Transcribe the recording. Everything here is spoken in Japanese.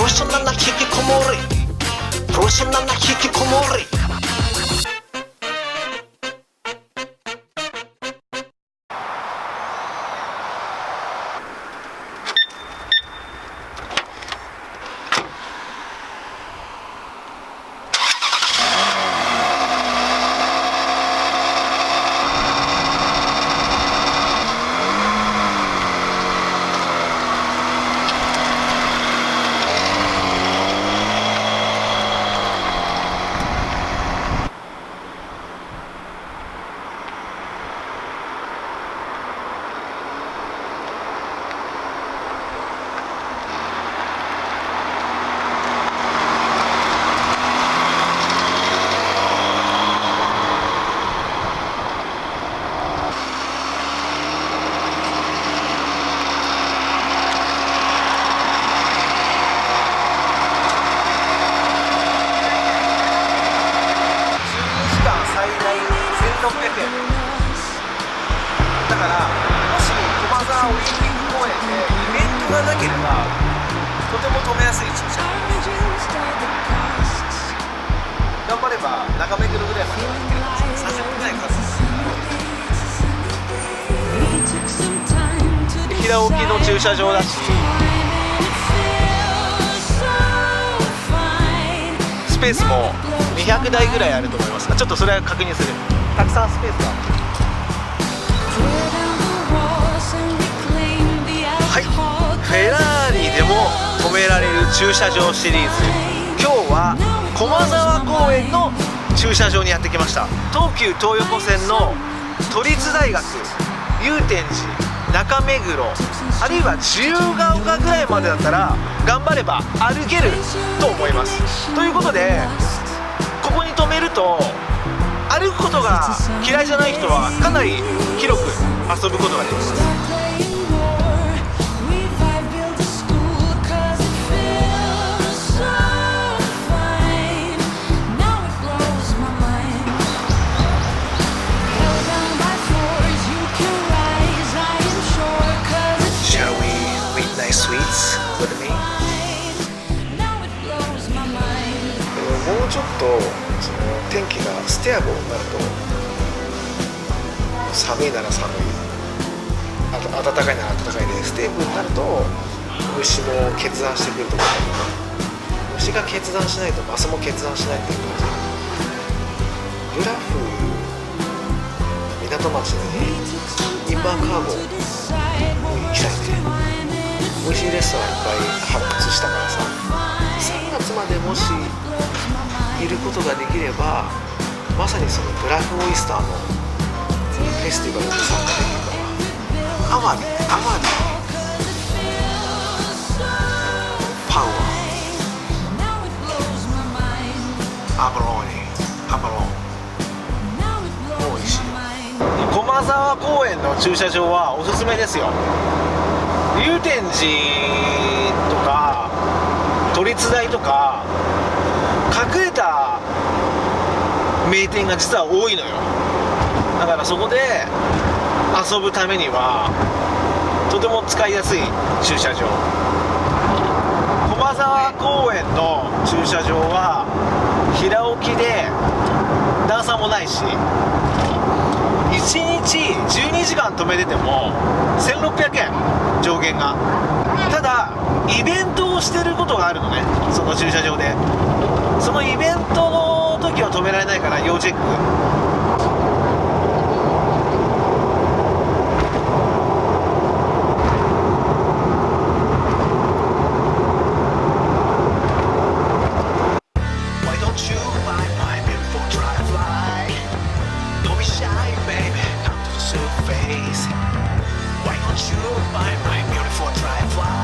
フェッショナルな引きこもり、プロフェッショナルな引きこもり。だからもし駒沢オリンピック公園でイベントがなければとても止めやすい駐車場です。頑張れば中目黒ぐらいまでは行けるんですけど、30分ぐらいかかるんです。平置きの駐車場だし、スペースも200台ぐらいあると思いますが、ちょっとそれは確認する。たくさんスペースがある。はい、フェラーリでも止められる駐車場シリーズ、今日は駒沢公園の駐車場にやってきました。東急東横線の都立大学、祐天寺、中目黒、あるいは自由が丘ぐらいまでだったら頑張れば歩けると思います。ということでここに止めると歩くことが嫌いじゃない人はかなり広く遊ぶことができます。もうちょっとその天気がステアボーになると、寒いなら寒い、暖かいなら暖かいでステーブルになると虫も決断してくると思うんだけど、虫が決断しないとマスも決断しないっていう感じ。ブラフ港町にインバーカーゴに行きたいね。美味しいレストランいっぱい発掘したからさ、3月までもしいることができれば、まさにそのブラフオイスターのフェスティバルに参加できるから、アワビパウアアボローニアボローもう美味しいよ。駒沢公園の駐車場はおすすめですよ。祐天寺とか都立大とか隠れた名店が実は多いのよ。だからそこで遊ぶためにはとても使いやすい駐車場。駒沢公園の駐車場は平置きで段差もないし、1日12時間止めてても1600円上限が。ただイベントをしてることがあるのね、その駐車場で。そのイベントの時は止められないから要チェック。Why don't you buy my beautiful dry fly?